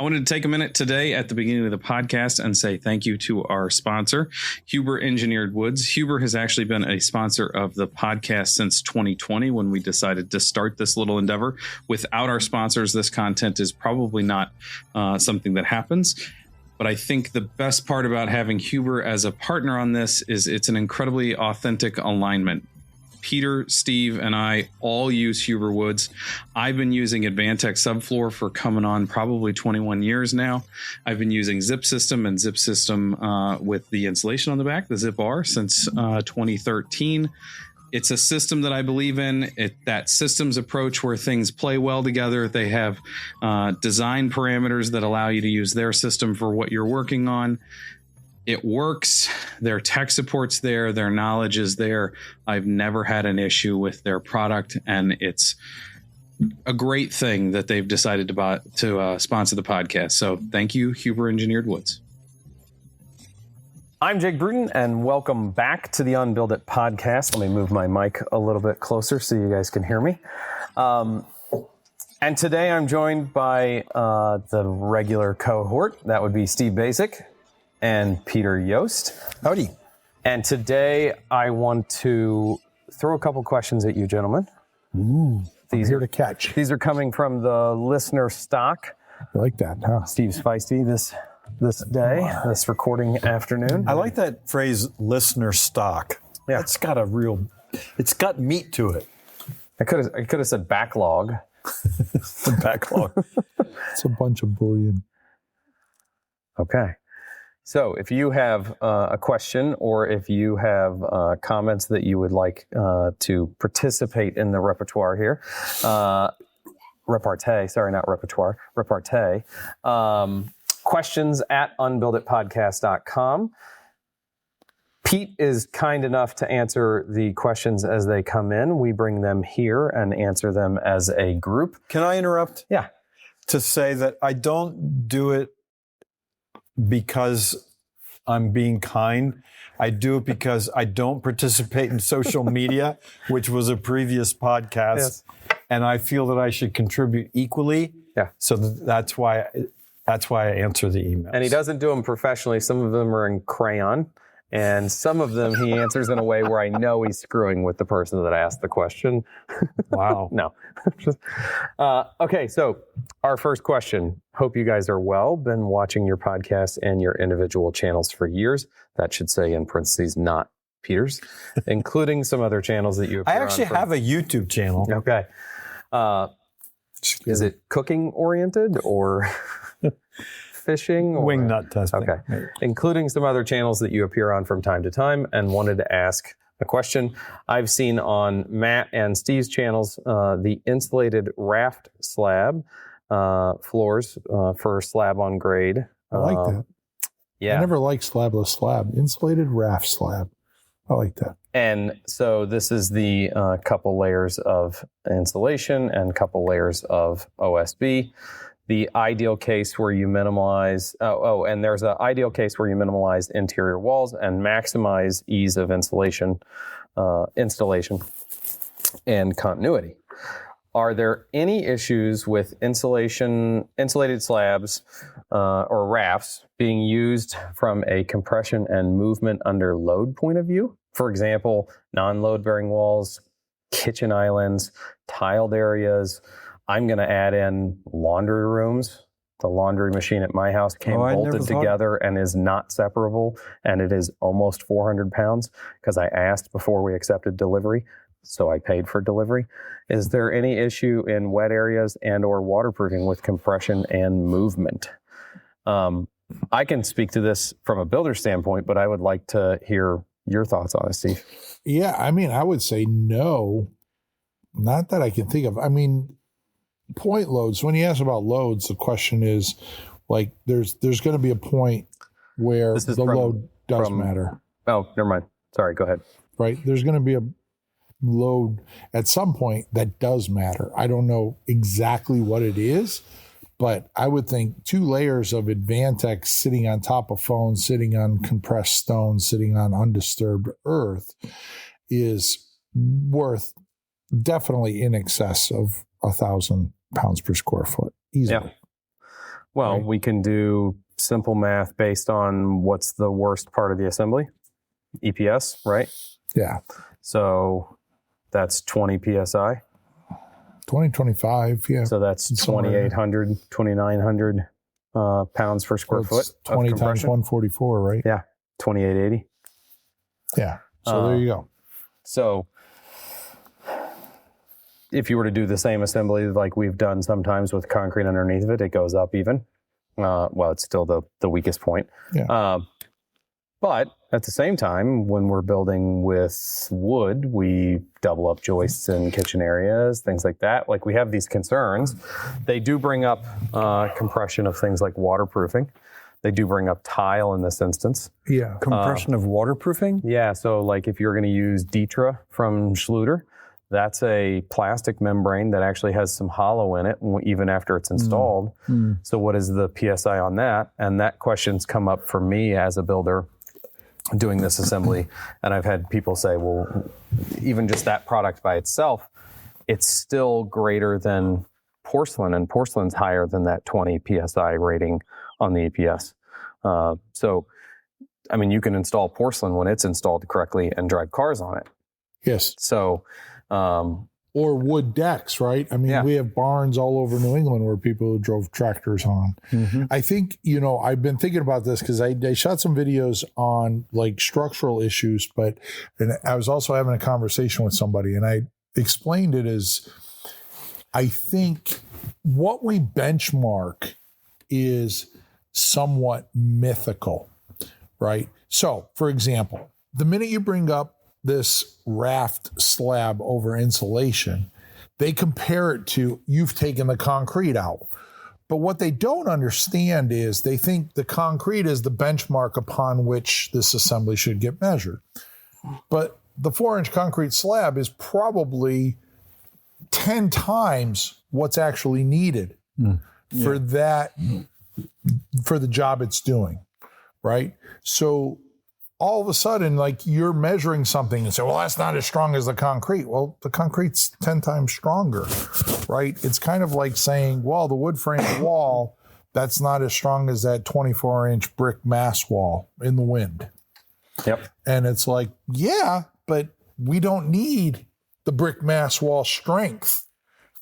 I wanted to take a minute today at the beginning of the podcast and say thank you to our sponsor, Huber Engineered Woods. Huber has actually been a sponsor of the podcast since 2020 when we decided to start this little endeavor. Without our sponsors, this content is probably not something that happens. But I think the best part about having Huber as a partner on this is it's an incredibly authentic alignment. Peter, Steve, and I all use Huber Woods. I've been using Advantech Subfloor for coming on probably 21 years now. I've been using Zip System and Zip System with the insulation on the back, the Zip R, since 2013. It's a system that I believe in. That systems approach where things play well together. They have design parameters that allow you to use their system for what you're working on. It works. Their tech support's there. Their knowledge is there. I've never had an issue with their product, and it's a great thing that they've decided to sponsor the podcast. So thank you, Huber Engineered Woods. I'm Jake Bruton, and welcome back to the UnBuild It podcast. Let me move my mic a little bit closer so you guys can hear me. And today I'm joined by the regular cohort. That would be Steve Basic and Peter Yost. Howdy. And today I want to throw a couple questions at you, gentlemen. Ooh, I'm here to catch. These are coming from the listener stock. I like that, huh? Steve's feisty this day, this recording afternoon. I like that phrase, listener stock. Yeah. It's got meat to it. I could have said backlog. The backlog. It's a bunch of bullion. Okay. So if you have a question or if you have comments that you would like to participate in the repertoire here, repartee, sorry, not repertoire, repartee, questions at unbuilditpodcast.com. Pete is kind enough to answer the questions as they come in. We bring them here and answer them as a group. Can I interrupt? Yeah. To say that I don't do it because I'm being kind. I do it because I don't participate in social media, which was a previous podcast. Yes. And I feel that I should contribute equally. Yeah. So that's why I answer the emails. And he doesn't do them professionally. Some of them are in crayon. And some of them he answers in a way where I know he's screwing with the person that asked the question. Wow. No. Okay, so our first question. Hope you guys are well. Been watching your podcast and your individual channels for years. That should say in parentheses, not Peter's, including some other channels that you appear on. I actually have a YouTube channel. Okay. Is it cooking oriented or fishing? Or? Wing nut testing. Okay. Maybe. Including some other channels that you appear on from time to time, and wanted to ask a question. I've seen on Matt and Steve's channels the insulated raft slab floors for slab on grade. I like that. Yeah. I never liked slabless slab. Insulated raft slab. I like that. And so this is the couple layers of insulation and couple layers of OSB. The ideal case where you minimize, and there's an ideal case where you minimize interior walls and maximize ease of installation and continuity. Are there any issues with insulated slabs or rafts being used from a compression and movement under load point of view? For example, non-load bearing walls, kitchen islands, tiled areas. I'm going to add in laundry rooms. The laundry machine at my house came bolted together and is not separable, and it is almost 400 pounds because I asked before we accepted delivery, so I paid for delivery. Is there any issue in wet areas and or waterproofing with compression and movement? I can speak to this from a builder standpoint, but I would like to hear your thoughts on it, Steve. Yeah, I mean, I would say no. Not that I can think of. I mean, point loads, when you ask about loads, the question is, like, there's going to be a point where the load does matter. Oh, never mind. Sorry, go ahead. Right? There's going to be a load at some point that does matter. I don't know exactly what it is, but I would think 2 layers of Advantech sitting on top of foam, sitting on compressed stone, sitting on undisturbed earth is worth definitely in excess of 1,000 pounds per square foot easily. Yeah. Well, right? we can do simple math based on what's the worst part of the assembly, EPS, right? Yeah. So that's 20 PSI. 2025, yeah. So that's 2,800, 2,900 pounds per square foot. 20 times 144, right? Yeah, 2,880. Yeah. So there you go. So if you were to do the same assembly like we've done sometimes with concrete underneath of it, it goes up even. Well, it's still the weakest point. Yeah. But at the same time, when we're building with wood, we double up joists in kitchen areas, things like that. Like we have these concerns. They do bring up compression of things like waterproofing. They do bring up tile in this instance. Yeah. Compression of waterproofing? Yeah, so like if you're going to use Ditra from Schluter, that's a plastic membrane that actually has some hollow in it even after it's installed. So what is the PSI on that? And that question's come up for me as a builder doing this assembly. And I've had people say, well, even just that product by itself, it's still greater than porcelain, and porcelain's higher than that 20 PSI rating on the EPS. So, I mean, you can install porcelain when it's installed correctly and drive cars on it. Yes. So, or wood decks, right? I mean, we have barns all over New England where people drove tractors on. I think, I've been thinking about this because I shot some videos on like structural issues, and I was also having a conversation with somebody, and I explained it as, I think what we benchmark is somewhat mythical, right? So, for example, the minute you bring up this raft slab over insulation, they compare it to you've taken the concrete out. But what they don't understand is they think the concrete is the benchmark upon which this assembly should get measured. But the 4-inch concrete slab is probably 10 times what's actually needed for that, for the job it's doing, right? So all of a sudden, like you're measuring something and say, well, that's not as strong as the concrete. Well, the concrete's 10 times stronger, right? It's kind of like saying, well, the wood frame wall, that's not as strong as that 24-inch brick mass wall in the wind. Yep. And it's like, yeah, but we don't need the brick mass wall strength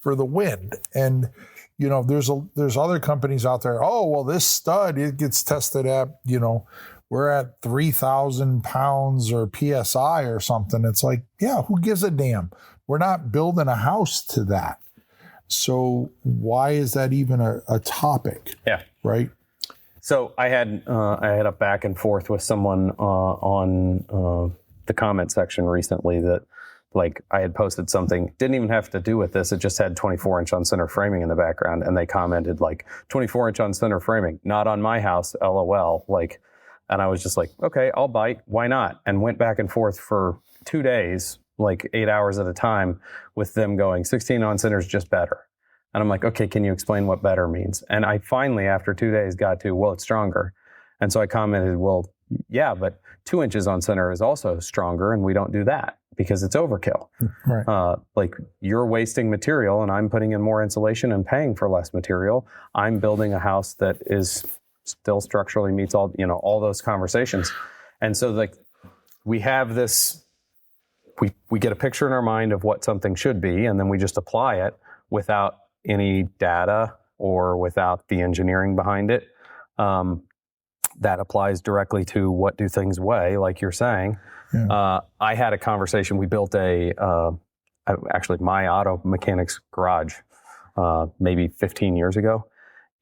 for the wind. And, there's other companies out there, oh, well, this stud, it gets tested at, we're at 3,000 pounds or PSI or something. It's like, yeah, who gives a damn? We're not building a house to that. So why is that even a topic? Yeah. Right. So I had a back and forth with someone on the comment section recently that, like, I had posted something, didn't even have to do with this. It just had 24-inch on center framing in the background. And they commented like 24-inch on center framing, not on my house, LOL. Like, and I was just like, okay, I'll bite. Why not? And went back and forth for 2 days, like 8 hours at a time with them going 16 on center is just better. And I'm like, okay, can you explain what better means? And I finally, after 2 days, got to, well, it's stronger. And so I commented, well, yeah, but 2 inches on center is also stronger, and we don't do that because it's overkill. Right. Like you're wasting material and I'm putting in more insulation and paying for less material. I'm building a house that is still structurally meets all those conversations. And so like we have this, we get a picture in our mind of what something should be, and then we just apply it without any data or without the engineering behind it. That applies directly to what do things weigh, like you're saying. Yeah. I had a conversation. We built actually my auto mechanics garage maybe 15 years ago.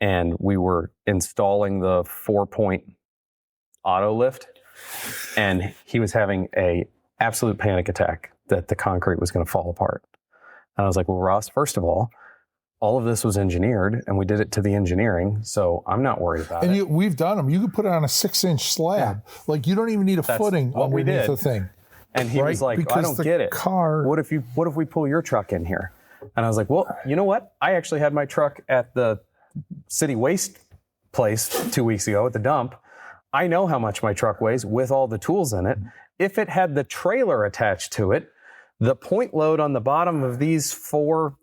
And we were installing the 4-point auto lift. And he was having a absolute panic attack that the concrete was going to fall apart. And I was like, well, Ross, first of all of this was engineered, and we did it to the engineering, so I'm not worried about it. And we've done them. You could put it on a 6-inch slab. Yeah. Like you don't even need a footing underneath the thing. And he was like, I don't get it. What if we pull your truck in here? And I was like, well, you know what? I actually had my truck at the city waste place 2 weeks ago at the dump. I know how much my truck weighs with all the tools in it. If it had the trailer attached to it, the point load on the bottom of these 4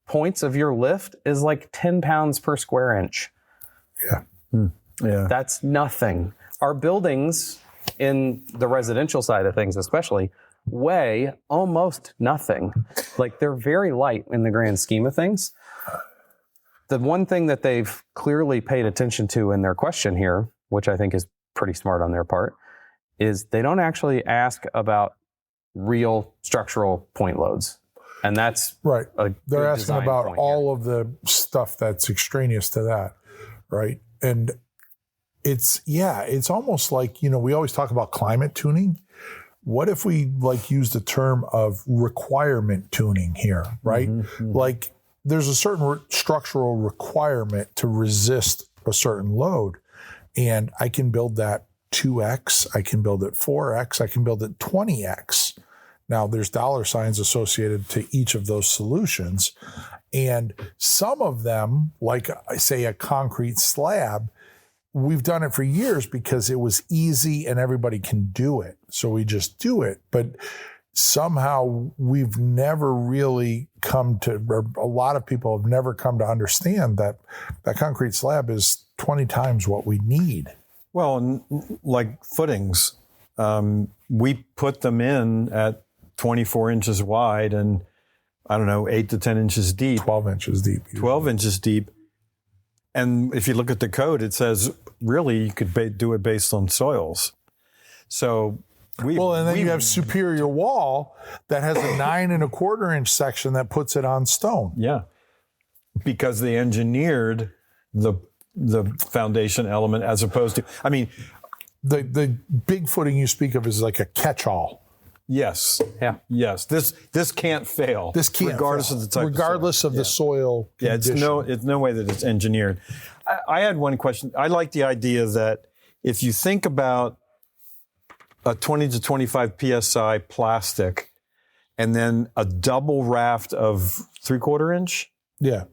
points of your lift is like 10 pounds per square inch. Yeah. That's nothing. Our buildings, in the residential side of things especially, weigh almost nothing. Like, they're very light in the grand scheme of things. The one thing that they've clearly paid attention to in their question here, which I think is pretty smart on their part, is they don't actually ask about real structural point loads. And that's right. a They're good asking design about point all of the stuff that's extraneous to that, right? And it's almost like, we always talk about climate tuning. What if we use the term of requirement tuning here, right? Like, there's a certain structural requirement to resist a certain load, and I can build that 2x, I can build it 4x, I can build it 20x. Now, there's dollar signs associated to each of those solutions, and some of them, like say a concrete slab, we've done it for years because it was easy and everybody can do it. So we just do it. But somehow we've never really or a lot of people have never come to understand that that concrete slab is 20 times what we need. Well, like footings, we put them in at 24 inches wide and, 8 to 10 inches deep. 12 inches deep. 12 inches deep. And if you look at the code, it says really you could do it based on soils. So and then you have superior wall that has a 9 1/4 inch section that puts it on stone. Yeah, because they engineered the foundation element as opposed to. The big footing you speak of is like a catch-all. Yes. Yeah. Yes. This can't fail. This can't regardless fail. of the type. Regardless of the soil. Yeah. Condition. It's no way that it's engineered. I had one question. I like the idea that if you think about a 20 to 25 psi plastic, and then a double raft of 3/4 inch. Yeah.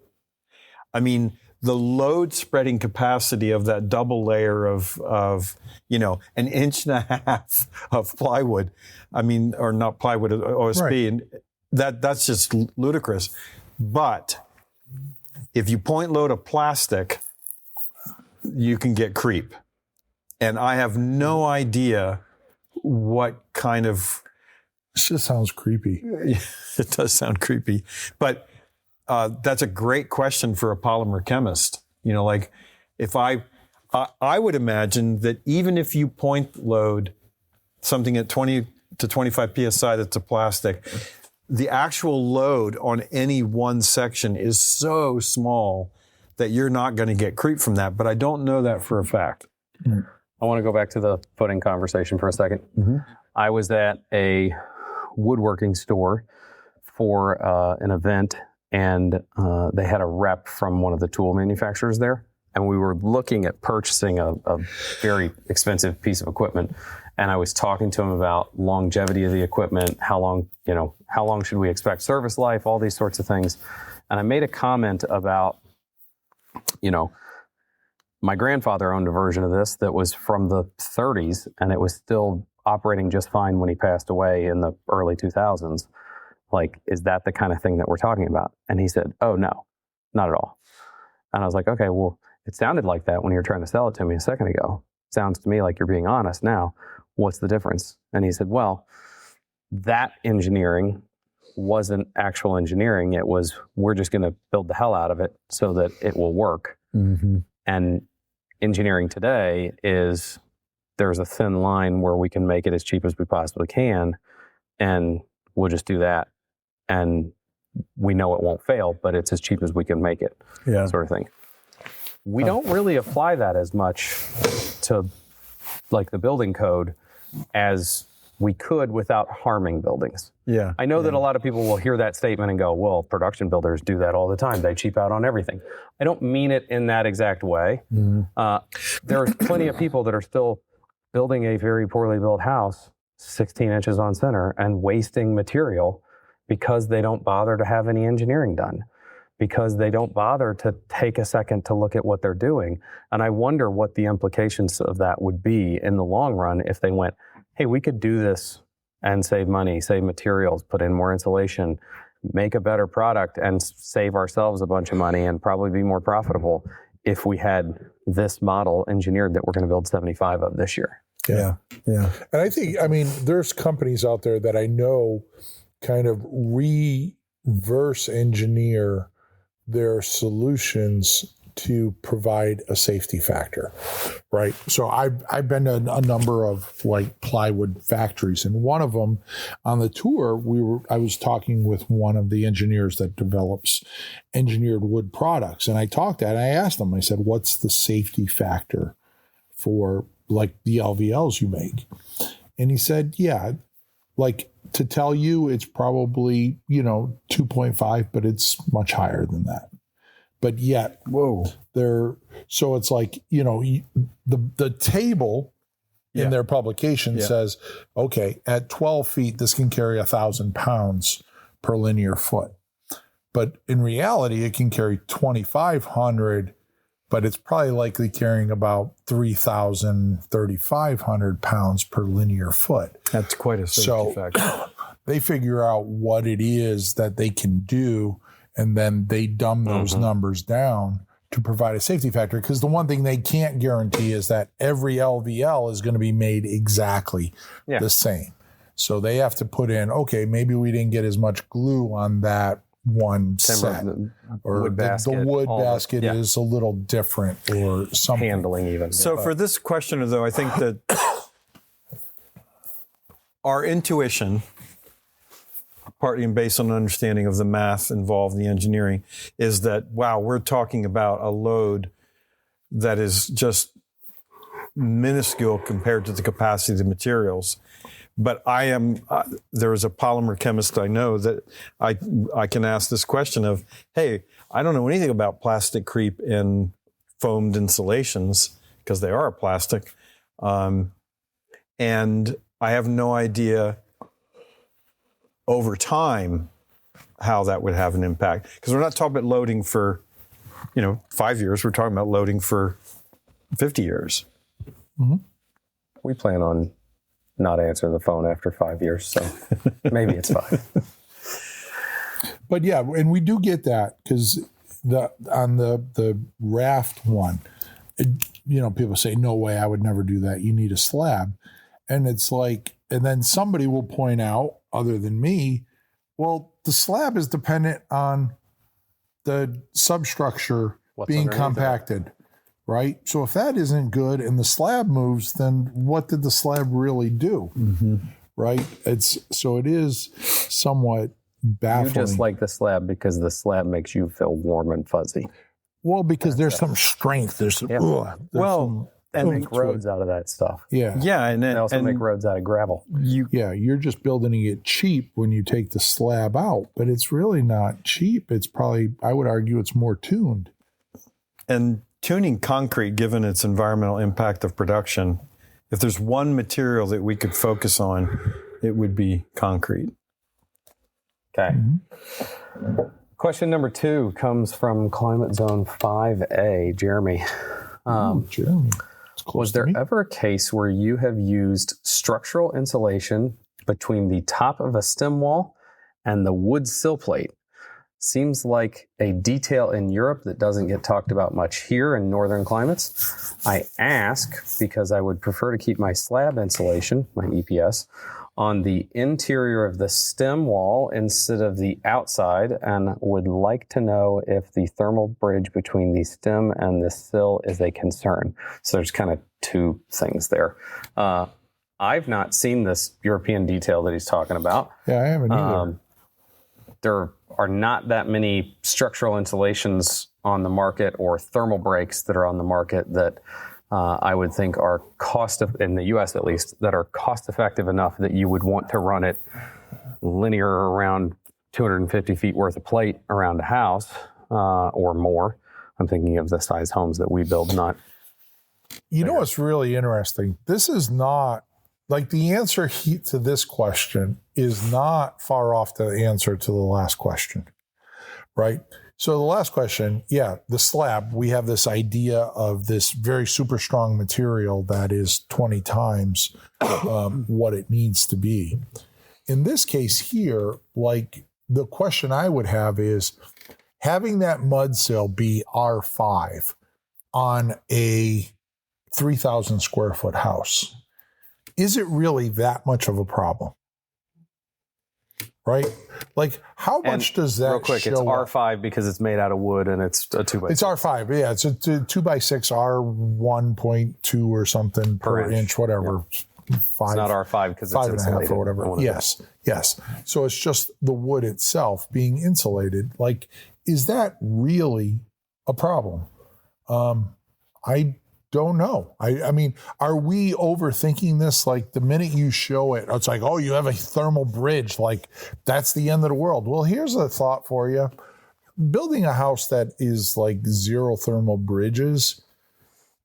The load spreading capacity of that double layer of 1.5 inches of plywood, or not plywood, OSB, right. and that's just ludicrous. But if you point load a plastic, you can get creep. And I have no idea what kind of... This just sounds creepy. It does sound creepy. But that's a great question for a polymer chemist. If I would imagine that even if you point load something at 20 to 25 psi that's a plastic, the actual load on any one section is so small that you're not going to get creep from that. But I don't know that for a fact. I want to go back to the footing conversation for a second. Mm-hmm. I was at a woodworking store for an event, and they had a rep from one of the tool manufacturers there. And we were looking at purchasing a very expensive piece of equipment. And I was talking to him about longevity of the equipment, how long should we expect service life, all these sorts of things. And I made a comment about, my grandfather owned a version of this that was from the 30s, and it was still operating just fine when he passed away in the early 2000s. Like, is that the kind of thing that we're talking about? And he said, oh, no, not at all. And I was like, okay, well, it sounded like that when you were trying to sell it to me a second ago. Sounds to me like you're being honest now. What's the difference? And he said, well, that engineering wasn't actual engineering. It was, we're just going to build the hell out of it so that it will work. Mm-hmm. And engineering today is, there's a thin line where we can make it as cheap as we possibly can, and we'll just do that. And we know it won't fail, but it's as cheap as we can make it, sort of thing. We don't really apply that as much to like the building code as we could without harming buildings. Yeah. I know that a lot of people will hear that statement and go, well, production builders do that all the time. They cheap out on everything. I don't mean it in that exact way. Mm-hmm. There are plenty of people that are still building a very poorly built house, 16 inches on center, and wasting material because they don't bother to have any engineering done, because they don't bother to take a second to look at what they're doing. And I wonder what the implications of that would be in the long run if they went, hey, we could do this and save money, save materials, put in more insulation, make a better product, and save ourselves a bunch of money and probably be more profitable if we had this model engineered that we're going to build 75 of this year. Yeah. Yeah. And I think, I mean, there's companies out there that I know kind of reverse engineer their solutions to provide a safety factor, right? So I've been to a number of like plywood factories, and one of them on the tour, I was talking with one of the engineers that develops engineered wood products, and I asked him, I said, what's the safety factor for like the LVLs you make? And he said, yeah, like to tell you, it's probably, 2.5, but it's much higher than that. But yet, so it's like, the table in their publication says, okay, at 12 feet, this can carry 1,000 pounds per linear foot. But in reality, it can carry 2,500, but it's probably likely carrying about 3,000, 3,500 pounds per linear foot. That's quite a safety factor. They figure out what it is that they can do, and then they dumb those numbers down to provide a safety factor. Because the one thing they can't guarantee is that every LVL is going to be made exactly the same. So they have to put in, okay, maybe we didn't get as much glue on that one set. Or wood basket, the wood basket is a little different or something. Handling even. So for this questioner, though, I think that our intuition, partly based on an understanding of the math involved in the engineering, is that, wow, we're talking about a load that is just minuscule compared to the capacity of the materials. But there is a polymer chemist I know that I can ask this question of, hey, I don't know anything about plastic creep in foamed insulations because they are plastic. And I have no idea over time how that would have an impact. Because we're not talking about loading for, 5 years. We're talking about loading for 50 years. Mm-hmm. We plan on not answering the phone after 5 years, so maybe it's 5. But yeah, and we do get that because on the raft one, people say, no way, I would never do that. You need a slab. And it's like, and then somebody will point out, other than me, well, the slab is dependent on the substructure being compacted, right? So if that isn't good and the slab moves, then what did the slab really do? Mm-hmm. Right? It is somewhat baffling. You just like the slab because the slab makes you feel warm and fuzzy. Well, because there's some strength. There's some, and make roads out of that stuff. Yeah. Yeah. And they also make roads out of gravel. You're just building it cheap when you take the slab out, but it's really not cheap. It's probably, I would argue, it's more tuned. And tuning concrete, given its environmental impact of production, if there's one material that we could focus on, it would be concrete. Okay. Mm-hmm. Question number 2 comes from Climate Zone 5A, Jeremy. Jeremy. Was there ever a case where you have used structural insulation between the top of a stem wall and the wood sill plate? Seems like a detail in Europe that doesn't get talked about much here in northern climates. I ask because I would prefer to keep my slab insulation, my EPS, on the interior of the stem wall instead of the outside, and would like to know if the thermal bridge between the stem and the sill is a concern. So there's kind of 2 things there. I've not seen this European detail that he's talking about. Yeah, I haven't either. There are not that many structural insulations on the market or thermal breaks that are on the market that I would think are in the U.S. at least, that are cost effective enough that you would want to run it linear around 250 feet worth of plate around a house or more. I'm thinking of the size homes that we build, not. You know what's really interesting? This is not, like, the answer to this question is not far off the answer to the last question, right? So the last question, the slab, we have this idea of this very super strong material that is 20 times what it needs to be. In this case here, like, the question I would have is, having that mud sill be R5, on a 3,000 square foot house, is it really that much of a problem? Right? Like, how much does that real quick, show it's up? R5 because it's made out of wood and it's a 2x6. It's R5, yeah. It's a 2x6 R1.2 or something per inch, whatever. Yeah. Five, it's not R5 because it's 5.5 or whatever. Yes. So it's just the wood itself being insulated. Like, is that really a problem? I don't know. I mean, are we overthinking this? Like, the minute you show it, it's like, oh, you have a thermal bridge. Like, that's the end of the world. Well, here's a thought for you. Building a house that is like zero thermal bridges,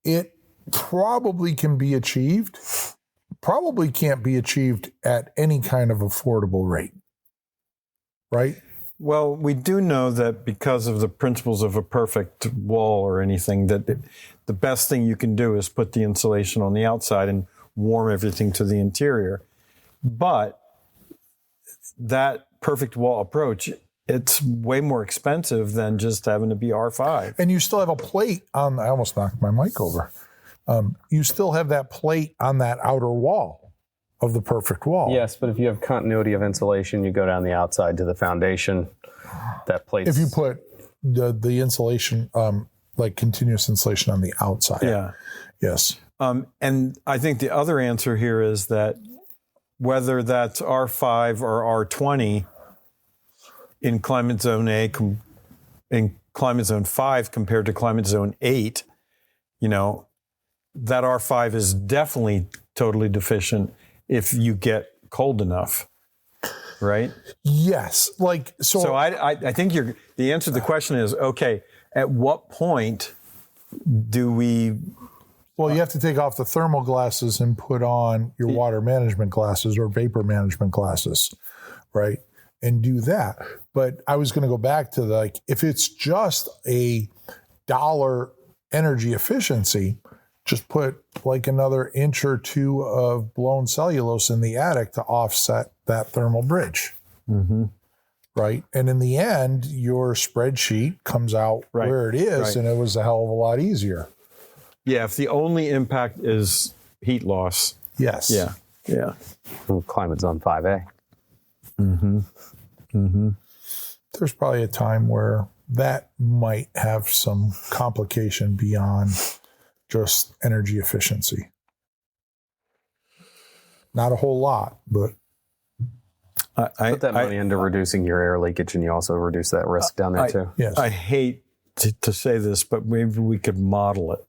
it probably can be achieved. Probably can't be achieved at any kind of affordable rate, right? Well, we do know that because of the principles of a perfect wall or anything, that the best thing you can do is put the insulation on the outside and warm everything to the interior. But that perfect wall approach, it's way more expensive than just having to be R5. And you still have a plate on, I almost knocked my mic over. You still have that plate on that outer wall of the perfect wall. Yes, but if you have continuity of insulation, you go down the outside to the foundation. That plate. If you put the insulation, like continuous insulation on the outside. Yeah. Yes. And I think the other answer here is that whether that's R5 or R20 in climate zone A, in climate zone 5 compared to climate zone 8, that R5 is definitely totally deficient if you get cold enough, right? Yes. So I think the answer to the question is, okay, at what point do we... Well, you have to take off the thermal glasses and put on your water management glasses or vapor management glasses, right? And do that. But I was going to go back to if it's just $1 energy efficiency, just put like another inch or 2 of blown cellulose in the attic to offset that thermal bridge. Mm-hmm. Right. And in the end, your spreadsheet comes out where it is, and it was a hell of a lot easier. Yeah. If the only impact is heat loss. Yes. Yeah. Climate zone 5A. Mm-hmm. Mm-hmm. There's probably a time where that might have some complication beyond just energy efficiency. Not a whole lot, but put that money into reducing your air leakage, and you also reduce that risk down there too. Yes. I hate to say this, but maybe we could model it.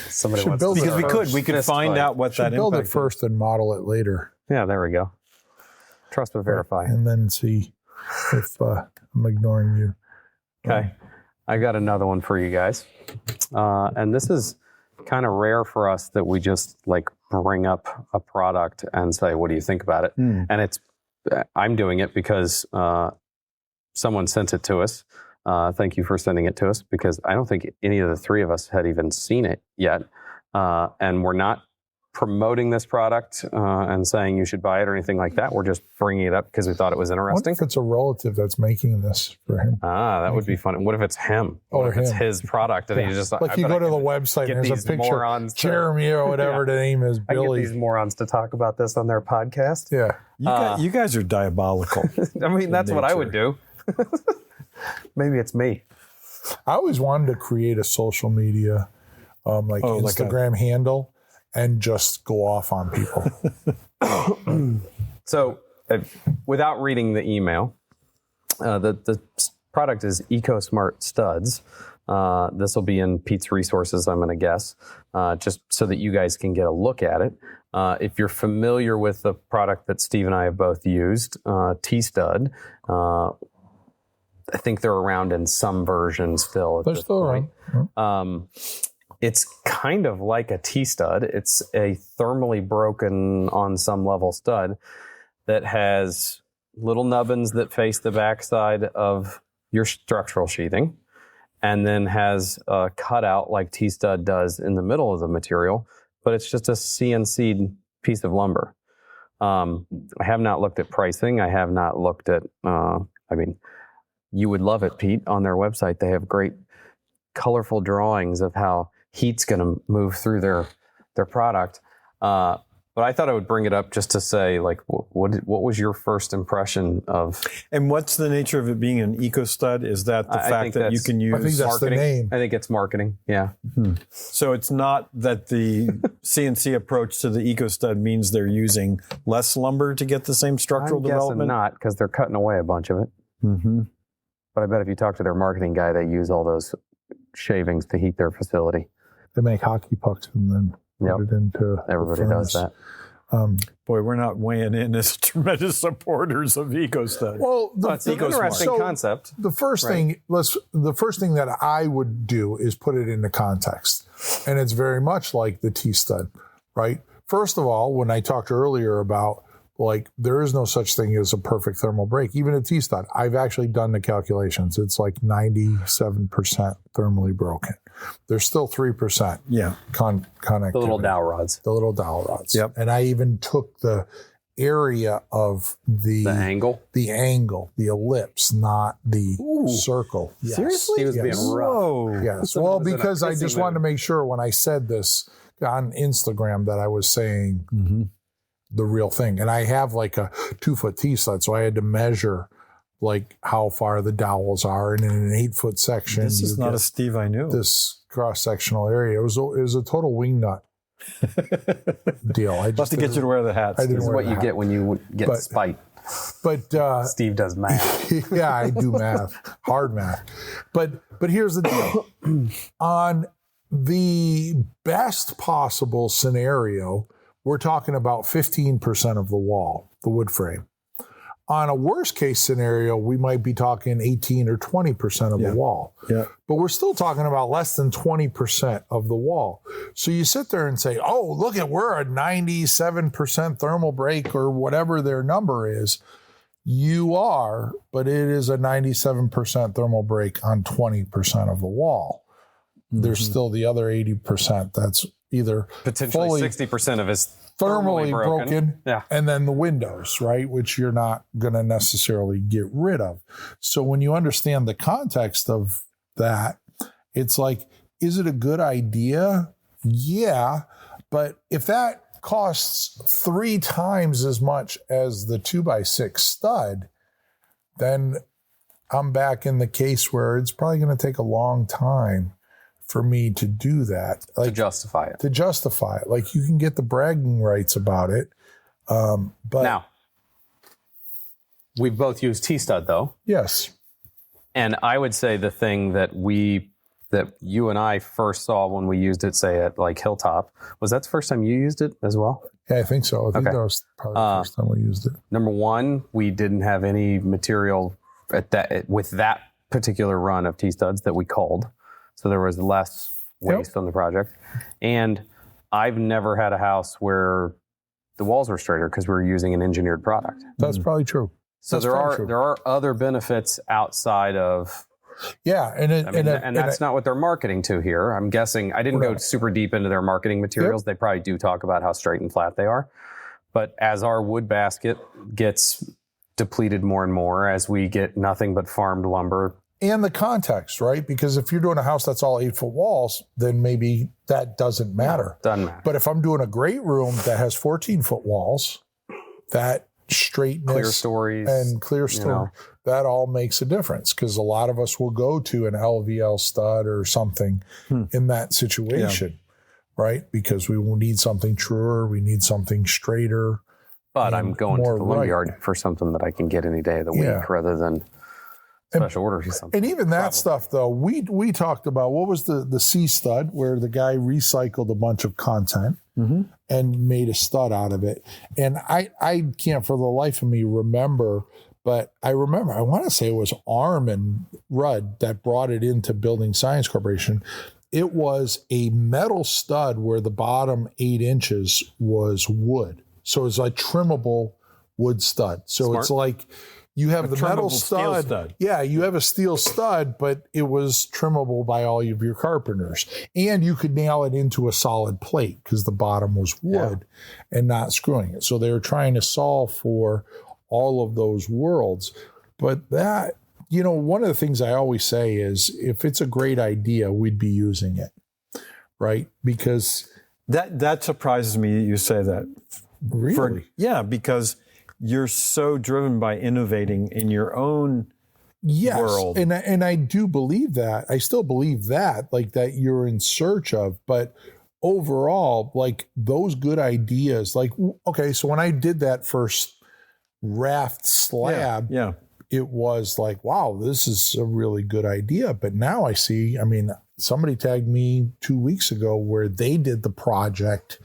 Somebody Should wants build to it Because we could find out what that build impact it first and model it later. Yeah, there we go. Trust but verify. And then see if I'm ignoring you. Okay. I got another one for you guys. And this is kind of rare for us that we just bring up a product and say, what do you think about it? And I'm doing it because someone sent it to us. Thank you for sending it to us, because I don't think any of the three of us had even seen it yet. And we're not promoting this product and saying you should buy it or anything like that. We're just bringing it up because we thought it was What interesting. if it's a relative that's making this for him? That would be fun. What if it's him? Or What if it's him. his product and he just You go to the website and there's a picture. Jeremy or whatever the name is, I get Billy. these morons to talk about this on their podcast. Yeah. You guys are diabolical. I mean, that's what I would do. Maybe it's me. I always wanted to create a social media Instagram handle and just go off on people. So without reading the email, the product is EcoSmart studs. This will be in Pete's resources, I'm going to guess, just so that you guys can get a look at it. If you're familiar with the product that Steve and I have both used, T-Stud, I think they're around in some versions still. They're still point. Around. It's kind of like a T-stud. It's a thermally broken on some level stud that has little nubbins that face the backside of your structural sheathing, and then has a cutout like T-stud does in the middle of the material, but it's just a CNC'd piece of lumber. I have not looked at pricing. I have not looked at, you would love it, Pete. On their website, they have great colorful drawings of how heat's going to move through their product. But I thought I would bring it up just to say, like, what was your first impression of? And what's the nature of it being an EcoStud? Is that the fact that you can use? I think that's marketing? the name. I think it's marketing. Yeah. So it's not that the CNC approach to the EcoStud means they're using less lumber to get the same structural I'm development? guessing not, because they're cutting away a bunch of it. Mm-hmm. But I bet if you talk to their marketing guy, they use all those shavings to heat their facility. They make hockey pucks and then put it into everybody does that. Boy, we're not weighing in as tremendous supporters of EcoStud. Well, It's an interesting concept. The first thing that I would do is put it into context, and it's very much like the T-stud, right? First of all, when I talked earlier about like there is no such thing as a perfect thermal break, even a T-stud. I've actually done the calculations. It's like 97% thermally broken. There's still 3% connectivity. The little dowel rods. The little dowel rods. Yep. And I even took the area of the angle, the ellipse, not the circle. Yes. Seriously? He was being rough. Whoa. Yes. Well, because I just wanted to make sure when I said this on Instagram that I was saying the real thing. And I have like a 2-foot T-stud, so I had to measure like how far the dowels are, and in an 8-foot section. This is not a Steve I knew. This cross-sectional area. It was a total wing nut deal. I just to get you to wear the hats. I didn't This is wear what the you hat. get when you get spite. But Steve does math. yeah, I do math, hard math. But here's the deal. On the best possible scenario, we're talking about 15% of the wall, the wood frame. On a worst case scenario, we might be talking 18 or 20% of the wall. Yeah. But we're still talking about less than 20% of the wall. So you sit there and say, oh, look at, we're a 97% thermal break or whatever their number is. You are, but it is a 97% thermal break on 20% of the wall. There's still the other 80% that's either Potentially 60% of his thermally broken, Yeah. and then the windows, right, which you're not going to necessarily get rid of. So when you understand the context of that, it's like, is it a good idea? Yeah, but if that costs 3 times as much as the 2x6 stud, then I'm back in the case where it's probably going to take a long time for me to do that. To justify it. To justify it. Like, you can get the bragging rights about it. But Now, we've both used T-stud, though. yes. And I would say the thing that you and I first saw when we used it, say at like Hilltop, was that the first time you used it as well? Yeah, I think so. I think Okay. that was probably the first time we used it. Number one, we didn't have any material with that particular run of T-studs that we culled. So there was less waste on the project. And I've never had a house where the walls were straighter because we were using an engineered product. That's probably true. So there are other benefits outside of, Yeah, and that's not what they're marketing to here. I'm guessing, I didn't go super deep into their marketing materials. They probably do talk about how straight and flat they are. But as our wood basket gets depleted more and more, as we get nothing but farmed lumber. And the context, right? Because if you're doing a house that's all 8-foot walls, then maybe that doesn't matter. Doesn't matter. But if I'm doing a great room that has 14-foot walls, that straightness, Clear stories, and clear story, that all makes a difference, because a lot of us will go to an LVL stud or something in that situation, right? Because we will need something truer, we need something straighter. But I'm going to the more lumberyard for something that I can get any day of the week rather than special order or something. And even that stuff, though, we talked about, what was the C stud, where the guy recycled a bunch of content and made a stud out of it. And I can't for the life of me remember, but I want to say it was Arm and Rudd that brought it into Building Science Corporation. It was a metal stud where the bottom 8 inches was wood. So it's a trimmable wood stud. So it's like, you have the metal stud. Yeah, you have a steel stud, but it was trimmable by all of your carpenters. And you could nail it into a solid plate because the bottom was wood and not screwing it. So they were trying to solve for all of those worlds. But that one of the things I always say is if it's a great idea, we'd be using it, right? Because that surprises me that you say that. really, Because you're so driven by innovating in your own world. And I do believe that. I still believe that, like that you're in search of, but overall, like those good ideas, like, okay, so when I did that first raft slab, it was like, wow, this is a really good idea. But now I see, somebody tagged me 2 weeks ago where they did the project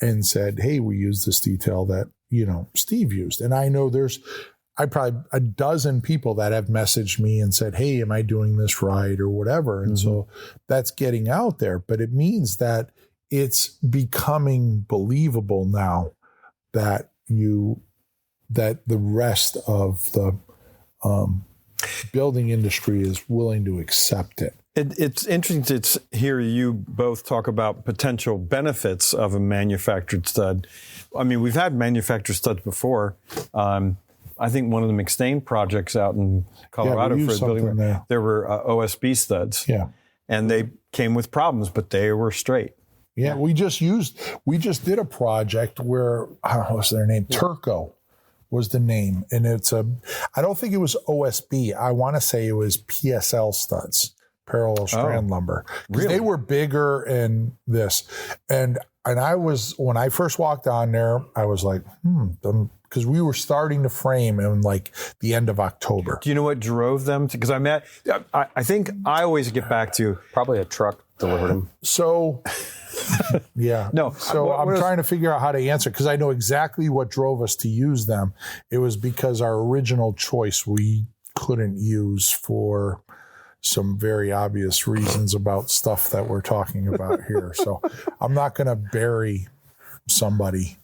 and said, hey, we used this detail that, Steve used. And I know there's probably a dozen people that have messaged me and said, hey, am I doing this right or whatever? And so that's getting out there. But it means that it's becoming believable now that the rest of the building industry is willing to accept it. It's interesting to hear you both talk about potential benefits of a manufactured stud. We've had manufactured studs before. I think one of the McStain projects out in Colorado for a building, there were OSB studs. Yeah. And they came with problems, but they were straight. Yeah, we just did a project where, I don't know what's their name, Tolko was the name. And I don't think it was OSB. I want to say it was PSL studs, parallel strand lumber. Really? They were bigger and this. And I was, when I first walked on there, I was like, because we were starting to frame in like the end of October. Do you know what drove them to? Because I think I always get back to Probably a truck delivered them. So, yeah. No. So I'm trying to figure out how to answer because I know exactly what drove us to use them. It was because our original choice we couldn't use for some very obvious reasons about stuff that we're talking about here. So I'm not going to bury somebody.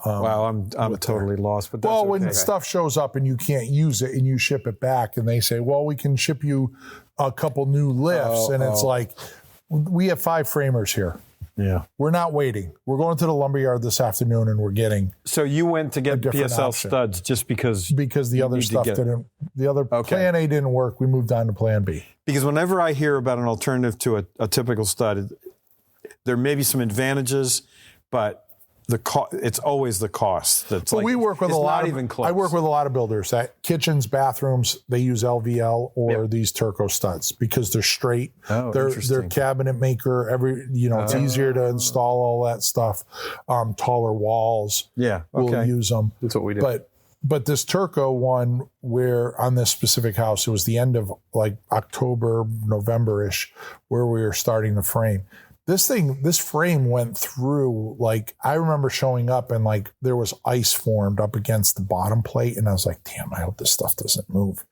Wow, I'm totally lost. But that's when stuff shows up and you can't use it and you ship it back and they say, well, we can ship you a couple new lifts. It's like, we have 5 framers here. Yeah. We're not waiting. We're going to the lumberyard this afternoon and we're getting. So you went to get PSL option. Studs just because the other stuff didn't, plan A didn't work. We moved on to plan B. Because whenever I hear about an alternative to a typical stud, there may be some advantages, but it's always the cost. That's we work with a lot of, close. I work with a lot of builders that kitchens, bathrooms, they use LVL or these Tolko studs because they're straight. They're cabinet maker. It's easier to install all that stuff. Taller walls. Yeah. We'll use them. That's what we do. But this Tolko one, where on this specific house, it was the end of like October, November-ish, where we were starting to frame. This frame went through, like, I remember showing up and like there was ice formed up against the bottom plate. And I was like, damn, I hope this stuff doesn't move.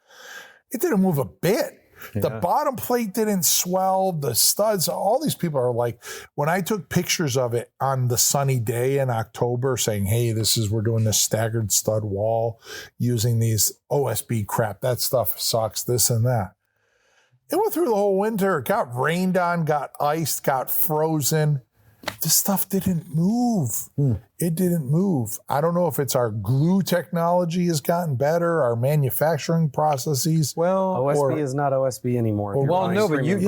It didn't move a bit. Yeah. The bottom plate didn't swell. The studs, all these people are like, when I took pictures of it on the sunny day in October saying, hey, we're doing this staggered stud wall using these OSB crap. That stuff sucks, this and that. It went through the whole winter. It got rained on, got iced, got frozen. This stuff didn't move. It didn't move. I don't know if it's our glue technology has gotten better, our manufacturing processes. Well, OSB is not OSB anymore. Well, no, but you're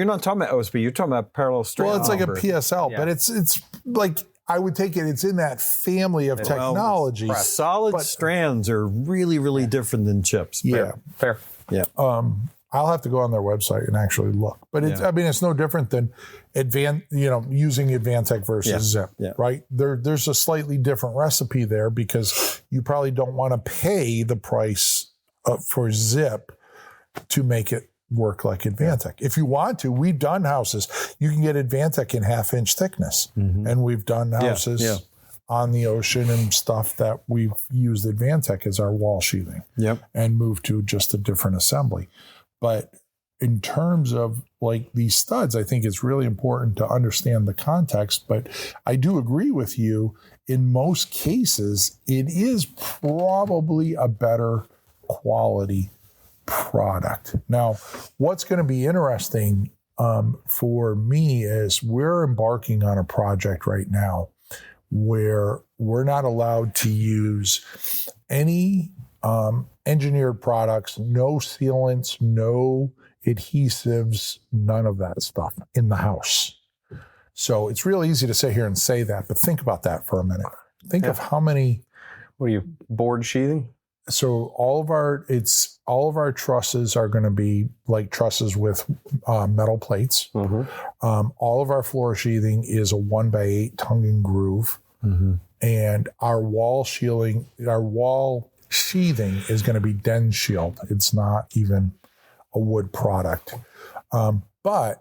not talking about OSB. You're talking about parallel strand. Well, it's like a PSL, but it's like, I would take it, it's in that family of technology. Solid strands are really, really different than chips. Fair. Yeah. I'll have to go on their website and actually look. But it's no different than using Advantech versus Zip, right? There's a slightly different recipe there because you probably don't want to pay the price for Zip to make it work like Advantech. If you want to, we've done houses. You can get Advantech in 1/2-inch thickness. And we've done houses on the ocean and stuff that we've used Advantech as our wall sheathing and moved to just a different assembly. But in terms of like these studs, I think it's really important to understand the context. But I do agree with you. In most cases, it is probably a better quality product. Now, what's going to be interesting for me is we're embarking on a project right now where we're not allowed to use any engineered products, no sealants, no adhesives, none of that stuff in the house. So it's real easy to sit here and say that, but think about that for a minute. Think of how many. What are you, board sheathing? So all of our trusses are going to be like trusses with metal plates. All of our floor sheathing is a 1x8 tongue and groove, and our wall sheathing is going to be den shield. It's not even a wood product, but.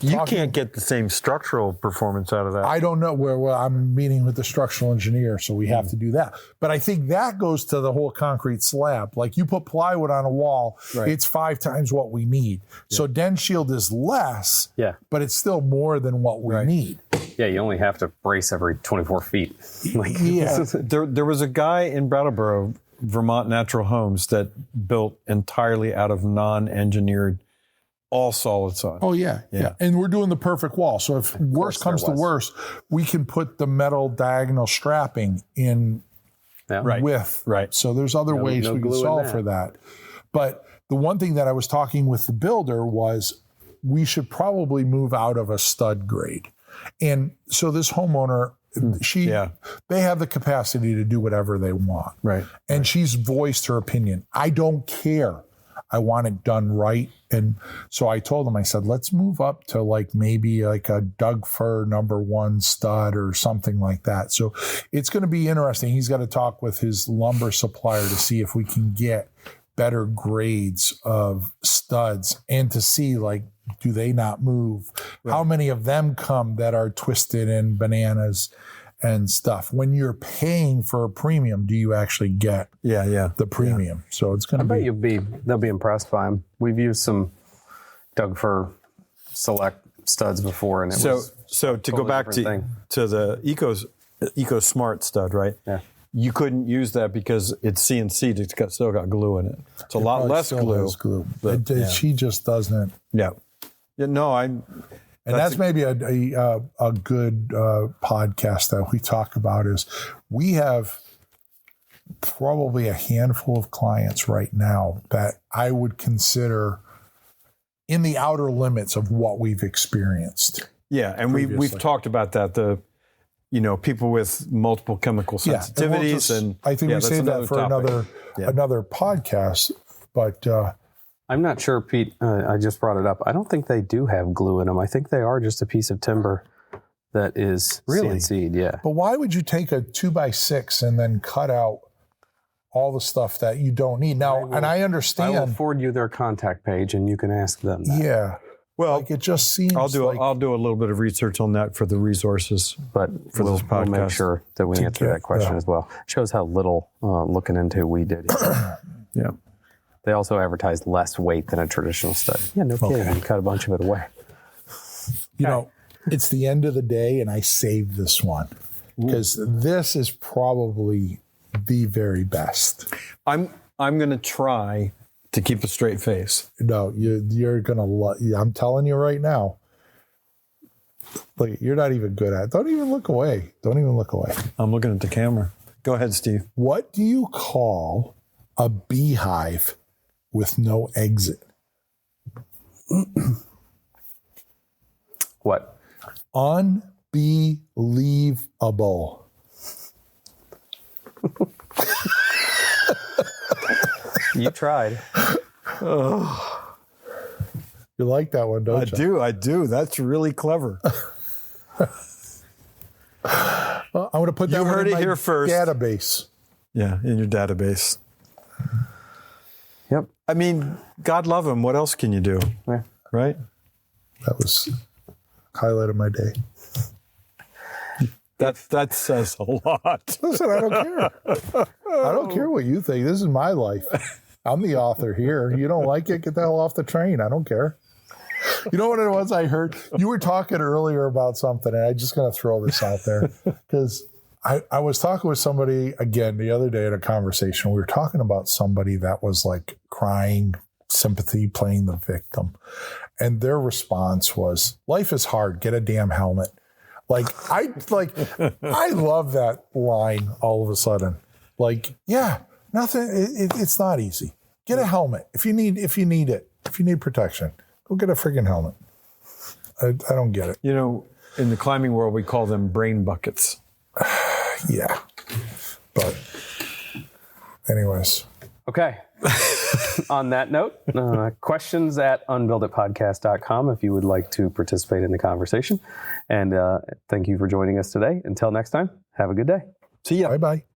You can't get the same structural performance out of that. I don't know well, I'm meeting with the structural engineer, so we have to do that. But I think that goes to the whole concrete slab. Like you put plywood on a wall, it's 5 times what we need. So den shield is less, but it's still more than what we need. Yeah, you only have to brace every 24 feet. There was a guy in Brattleboro, Vermont Natural Homes, that built entirely out of non-engineered, all solid side. Oh, yeah. And we're doing the perfect wall. So if worse comes to worse, we can put the metal diagonal strapping in with. Right. So there's other ways we can solve for that. But the one thing that I was talking with the builder was we should probably move out of a stud grade. And so this homeowner, they have the capacity to do whatever they want. Right. And she's voiced her opinion. I don't care. I want it done right. And so I told him, I said, let's move up to like maybe like a Doug Fir #1 stud or something like that. So it's going to be interesting. He's got to talk with his lumber supplier to see if we can get better grades of studs and to see like, do they not move? Right. How many of them come that are twisted and bananas and stuff? When you're paying for a premium, do you actually get the premium? So it's going to be. I bet they'll be impressed by them. We've used some Doug Fir Select studs before, and was to go back to the EcoSmart stud, right? Yeah. You couldn't use that because it's CNC. It's still got glue in it. It's a lot less glue. But she just doesn't. Yeah. No, And that's maybe a good podcast that we talk about is we have probably a handful of clients right now that I would consider in the outer limits of what we've experienced. Yeah, and we've talked about that. People with multiple chemical sensitivities, and I think we save that for another podcast. But I'm not sure, Pete. I just brought it up. I don't think they do have glue in them. I think they are just a piece of timber that is CNC'd. Yeah. But why would you take a 2x6 and then cut out all the stuff that you don't need? Now, and I understand. I will forward you their contact page, and you can ask them that. Yeah. Well, it just seems. I'll do a little bit of research on that for the resources, but for this podcast, we'll make sure that we answer that question as well. It shows how little looking into we did. Yeah. They also advertise less weight than a traditional stud. Yeah, no kidding. You cut a bunch of it away. You know, it's the end of the day, and I saved this one because this is probably the very best. I'm going to try to keep a straight face. No, you're going to I'm telling you right now. Look, you're not even good at it. Don't even look away. Don't even look away. I'm looking at the camera. Go ahead, Steve. What do you call a beehive with no exit? What? Unbelievable. You tried. Oh. You like that one, don't you? I do. That's really clever. Well, I'm going to put that one in my here first. Database. Yeah, in your database. Yep. I mean, God love him. What else can you do? Yeah. Right? That was highlight of my day. That says a lot. Listen, I don't care. I don't care what you think. This is my life. I'm the author here. You don't like it? Get the hell off the train. I don't care. You know what it was I heard? You were talking earlier about something, and I'm just going to throw this out there because I was talking with somebody again the other day in a conversation. We were talking about somebody that was like crying, sympathy, playing the victim. And their response was, life is hard. Get a damn helmet. I love that line all of a sudden. Like, yeah, Nothing. It's not easy. Get a helmet if you need it. If you need protection, go get a friggin' helmet. I don't get it. You know, in the climbing world, we call them brain buckets. Yeah. But anyways. Okay. On that note, questions at unbuilditpodcast.com if you would like to participate in the conversation. And thank you for joining us today. Until next time, have a good day. See ya. Bye-bye.